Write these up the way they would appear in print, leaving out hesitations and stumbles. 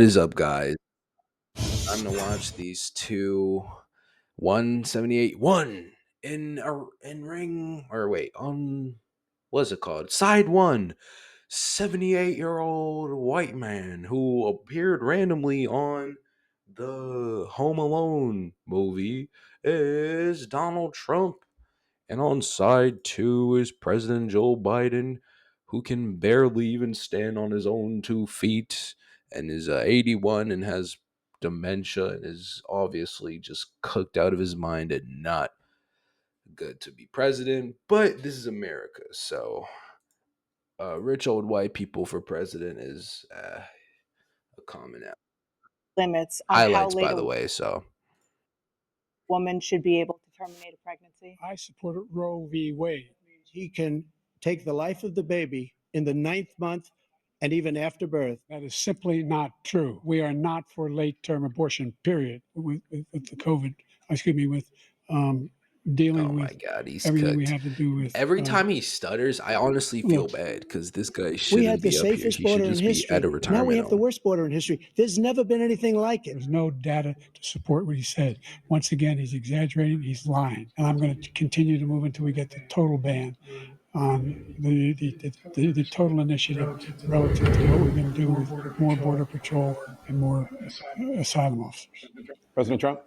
What is up, guys? I'm gonna watch these two 178 one in ring or wait on what's it called? Side one 78-year-old white man who appeared randomly on the Home Alone movie is Donald Trump. And on side two is President Joe Biden, who can barely even stand on his own 2 feet and is 81 and has dementia and is obviously just cooked out of his mind and not good to be president. But this is America, so rich old white people for president is a common limits on how highlights, late by a the way. So woman should be able to terminate a pregnancy? I support Roe v. Wade. He can take the life of the baby in the ninth month and even after birth. That is simply not true. We are not for late term abortion, period, with the COVID, with um, oh dealing my with god, he's everything we cooked. have to do with. Every time he stutters, I honestly feel Look, bad because this guy We shouldn't had the be up here. safest He should border in just be at history. a Now we retirement have the home. worst border in history. There's never been anything like it. there's no data to support what he said. Once again, he's exaggerating, he's lying. And I'm going to continue to move until we get the total ban on the total initiative relative to what we're going to do with more border patrol and more asylum officers. President Trump?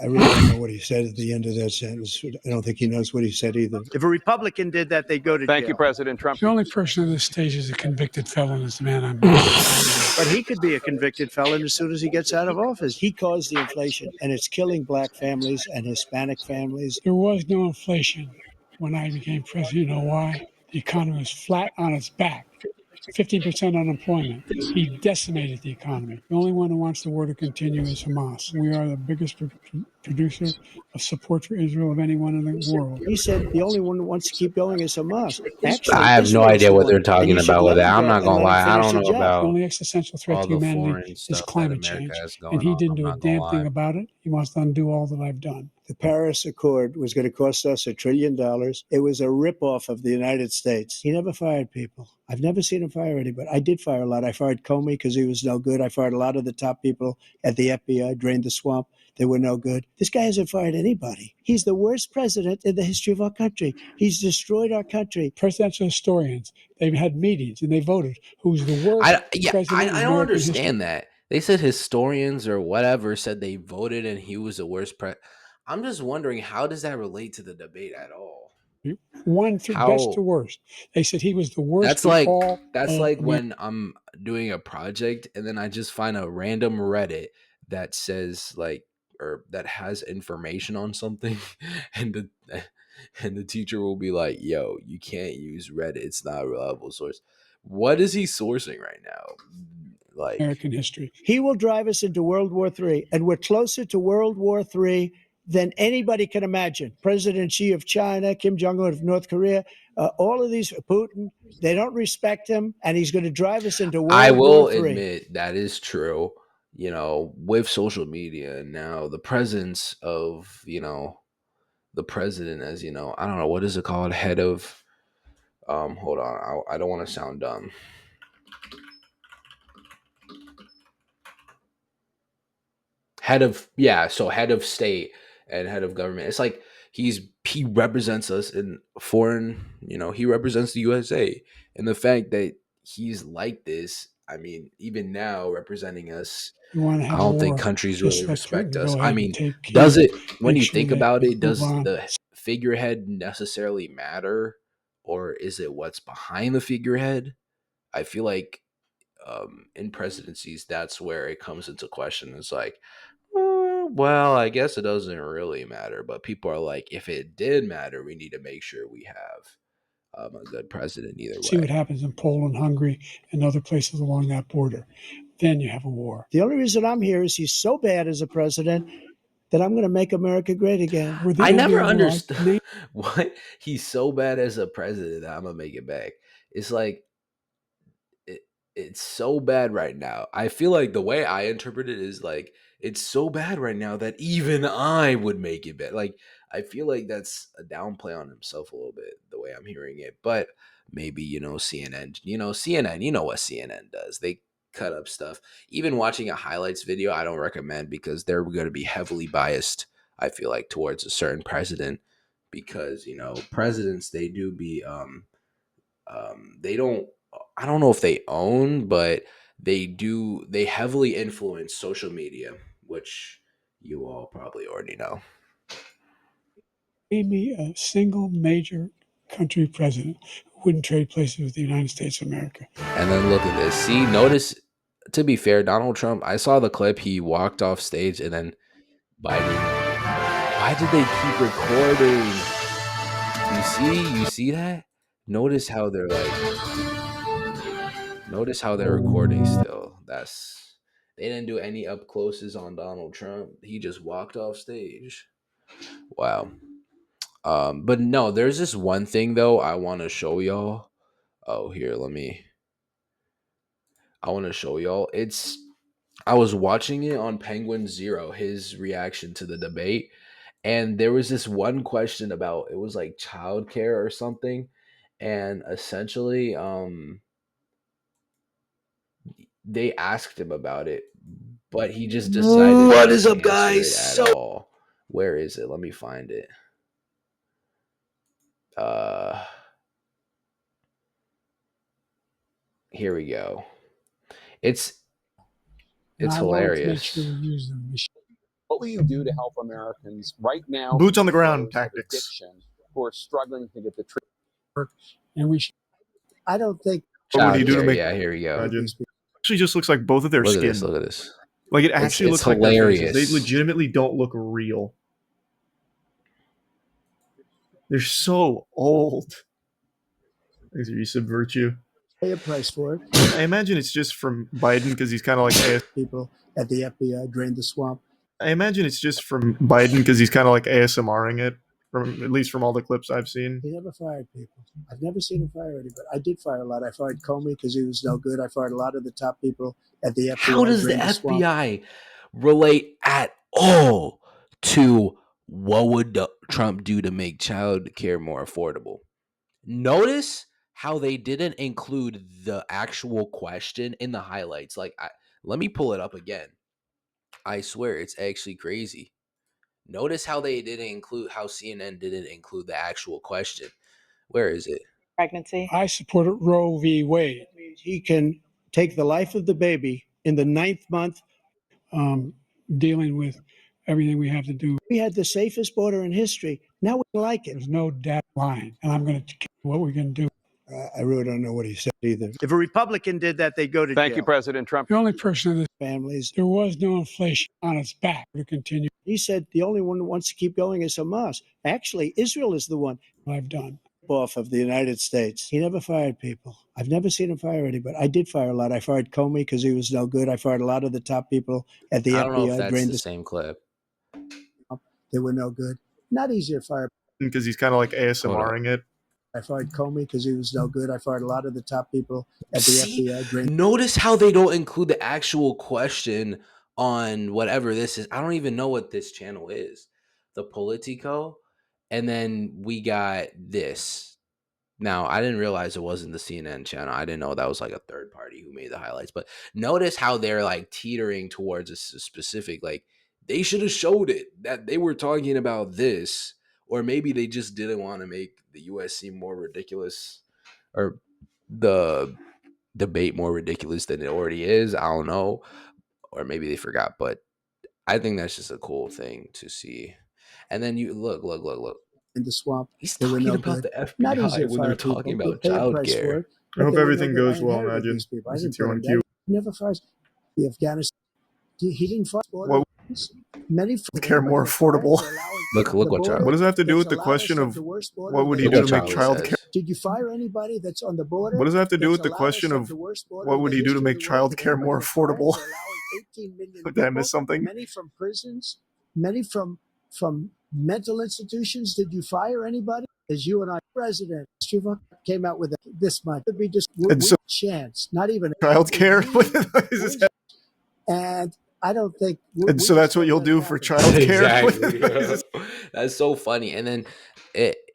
I really don't know what he said at the end of that sentence. I don't think he knows what he said either. If a Republican did that, they'd go to Thank jail. you, President Trump. The only person on this stage is a convicted felon is the man I'm. But he could be a convicted felon as soon as he gets out of office. He caused the inflation, and it's killing black families and Hispanic families. There was no inflation when I became president. You know why? The economy was flat on its back. 15% unemployment. He decimated the economy. The only one who wants the war to continue is Hamas. We are the biggest producer of support for Israel of anyone in the world. He said the only one who wants to keep going is Hamas. Actually, I have no Israel's idea the what one, they're and talking you should about with let that. him I'm go not and gonna let him lie. I finish don't the know job. The about only existential threat all to the humanity foreign is stuff that climate America change. has And going he on. didn't I'm do a not gonna damn thing lie. about it. He wants to undo all that I've done. The Paris Accord was going to cost us $1 trillion. It was a ripoff of the United States. He never fired people. I've never seen him fire anybody. I did fire a lot. I fired Comey because he was no good. I fired a lot of the top people at the FBI, drained the swamp. They were no good. This guy hasn't fired anybody. He's the worst president in the history of our country. He's destroyed our country. Presidential historians, they've had meetings and they voted who's the worst president in I don't American history. understand that. They said historians or whatever said they voted and he was the worst I'm just wondering, how does that relate to the debate at all? One through best to How worst. They said he was the worst that's in like all that's of like America. when I'm doing a project and then I just find a random Reddit that says like or that has information on something and the teacher will be like, "Yo, you can't use Reddit. It's not a reliable source." What is he sourcing right now? Like American history. He will drive us into World War III, and we're closer to World War III than anybody can imagine. President Xi of China, Kim Jong un of North Korea, all of these, Putin, they don't respect him, and he's going to drive us into I World War will III. admit that is true. You know, with social media and now the presence of, the president as, I don't know, what is it called? Head of hold on. I don't want to sound dumb. Head of state and head of government. It's like he represents us in foreign, he represents the USA. And the fact that he's like this, I mean, even now representing us, You want to I have a don't think war, countries really just let respect Putin us. go I ahead and mean, take does Kiev. it, when Make you sure think that about we it, move does on. the figurehead necessarily matter, or is it what's behind the figurehead? I feel like in presidencies, that's where it comes into question. It's like, well, I guess it doesn't really matter, but people are like, if it did matter, we need to make sure we have a good president either See what way. happens in Poland, Hungary, and other places along that border. Then you have a war. The only reason I'm here is he's so bad as a president that I'm going to make America great again. We're the I envy never of the world. understood what he's so bad as a president that I'm gonna make it back. It's like it, it's so bad right now. I feel like the way I interpret it is like it's so bad right now that even I would make it bad. Like I feel like that's a downplay on himself a little bit, the way I'm hearing it. But maybe CNN. CNN. You know what CNN does? cut up stuff. Even watching a highlights video, I don't recommend because they're going to be heavily biased. I feel like towards a certain president because presidents they do be they don't. I don't know if they own, but they heavily influence social media, which you all probably already know. Name me a single major country president who wouldn't trade places with the United States of America. And then look at this. See, notice. To be fair, Donald Trump. I saw the clip. He walked off stage, and then Biden. Why did they keep recording? You see that? Notice how they're notice how they're recording still. They didn't do any up closes on Donald Trump. He just walked off stage. Wow. But no, there's this one thing though I want to show y'all. Oh, here, I want to show y'all. I was watching it on Penguin Zero, his reaction to the debate, and there was this one question about it was like childcare or something, and essentially, they asked him about it, but he just decided What not is to up, answer guys? it at So all. Where is it? Let me find it. Uh, Here we go. It's And it's I wanted to make sure hilarious. we use them. What will you do to help Americans right now? boots on the those ground of tactics. addiction who are struggling to get the treatment. And we should. I don't think What would he do to Childcare, make yeah, here we go. imagine? Actually just looks like both of their Look at this, skin. look at this. Like it It's actually it's looks like their faces. They hilarious. legitimately don't look real. They're so old. You subvert you. pay a price for it. I imagine it's just from Biden because he's kind of like People at the FBI drained the swamp. I imagine it's just from Biden because he's kind of like ASMRing it, from at least from all the clips I've seen. He never fired people. I've never seen him fire anybody. I did fire a lot. I fired Comey because he was no good. I fired a lot of the top people at the FBI. How does the drained swamp. FBI relate at all to what would Trump do to make child care more affordable? Notice how they didn't include the actual question in the highlights. Let me pull it up again. I swear it's actually crazy. Notice how CNN didn't include the actual question. Where is it? Pregnancy. I supported Roe v. Wade. He can take the life of the baby in the 9th month. Dealing with everything we have to do. We had the safest border in history. Now we like it. There's no data line, and I'm going to what we're going to do. I really don't know what he said either. If a Republican did that, they'd go to Thank jail. you, President Trump. The only person in this Families. there was no inflation on its back to continue. He said the only one who wants to keep going is Hamas. Actually, Israel is the one. I've done. Off of the United States. He never fired people. I've never seen him fire anybody. I did fire a lot. I fired Comey because he was no good. I fired a lot of the top people at the I don't know if FBI. that's Drained the the same clip. swamp. They were no good. Not easy to fire. Because he's kind of like ASMRing it. I fired Comey because he was no good. I fired a lot of the top people at the See, FBI. Drained notice how they don't include the actual question on whatever this is. I don't even know what this channel is. The Politico. And then we got this. Now, I didn't realize it wasn't the CNN channel. I didn't know that was like a third party who made the highlights. But notice how they're like teetering towards a specific, like they should have showed it that they were talking about this. Or maybe they just didn't want to make the US seem more ridiculous or the debate more ridiculous than it already is. I don't know. Or maybe they forgot. But I think that's just a cool thing to see. And then you look. in the swamp. He's They were talking no about good. the Not easy FBI to when they're fire talking people. You about pay a price for childcare. it. I hope They were no everything good. I goes well, inherited imagine. these people. I Is didn't it put on them cue? down. He never fires the Afghanistan. He didn't fire What many care more affordable? Look what child. What does that have to do with the question of what would he do to make childcare? Did you fire anybody that's on the border? What does that have to do with the question of what would he do to make childcare more affordable? Did I miss something? Many from prisons, many from mental institutions. Did you fire anybody? As you and I, President Struva came out with this much. It would be just And so chance, not even childcare. And I don't think. And so that's what you'll do for childcare. Exactly. That's so funny. And then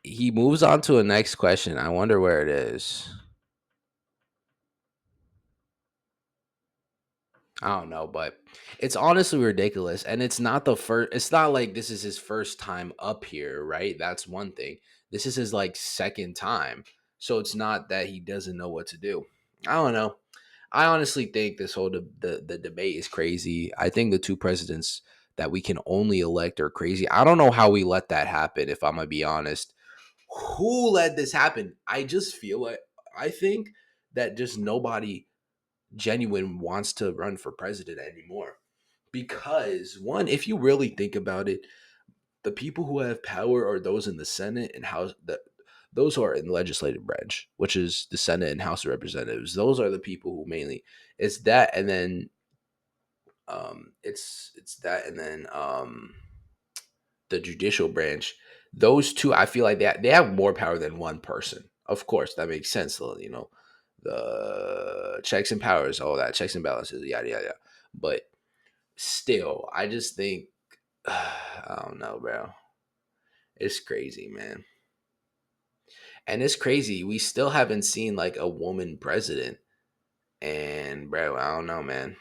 he moves on to a next question. I wonder where it is. I don't know, but it's honestly ridiculous. And it's not the first, it's not like this is his first time up here, right? That's one thing. This is his like second time. So it's not that he doesn't know what to do. I don't know. I honestly think this whole the debate is crazy. I think the two presidents that we can only elect are crazy. I don't know how we let that happen, if I'm gonna be honest. Who let this happen? I just feel like I think that just nobody genuine wants to run for president anymore. Because one, if you really think about it, the people who have power are those in the Senate and House that those who are in the legislative branch, which is the Senate and House of Representatives. Those are the people who mainly it's that and then it's that and then the judicial branch. Those two, I feel like they have more power than one person. Of course, that makes sense. You know, the checks and powers, all that checks and balances, yada yada. Yada. But still, I just think I don't know, bro. It's crazy, man. And it's crazy. We still haven't seen like a woman president. And bro, I don't know, man.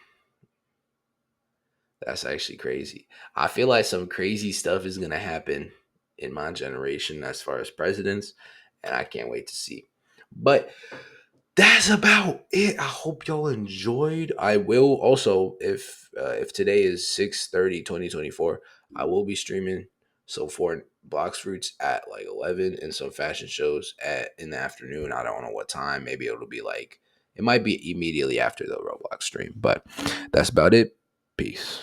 That's actually crazy. I feel like some crazy stuff is gonna happen in my generation as far as presidents, and I can't wait to see. But that's about it. I hope y'all enjoyed. I will also, if today is 6/30, 2024, I will be streaming so for Box Fruits at like 11 and some fashion shows at in the afternoon. I don't know what time. Maybe it'll be like it might be immediately after the Roblox stream. But that's about it. Peace.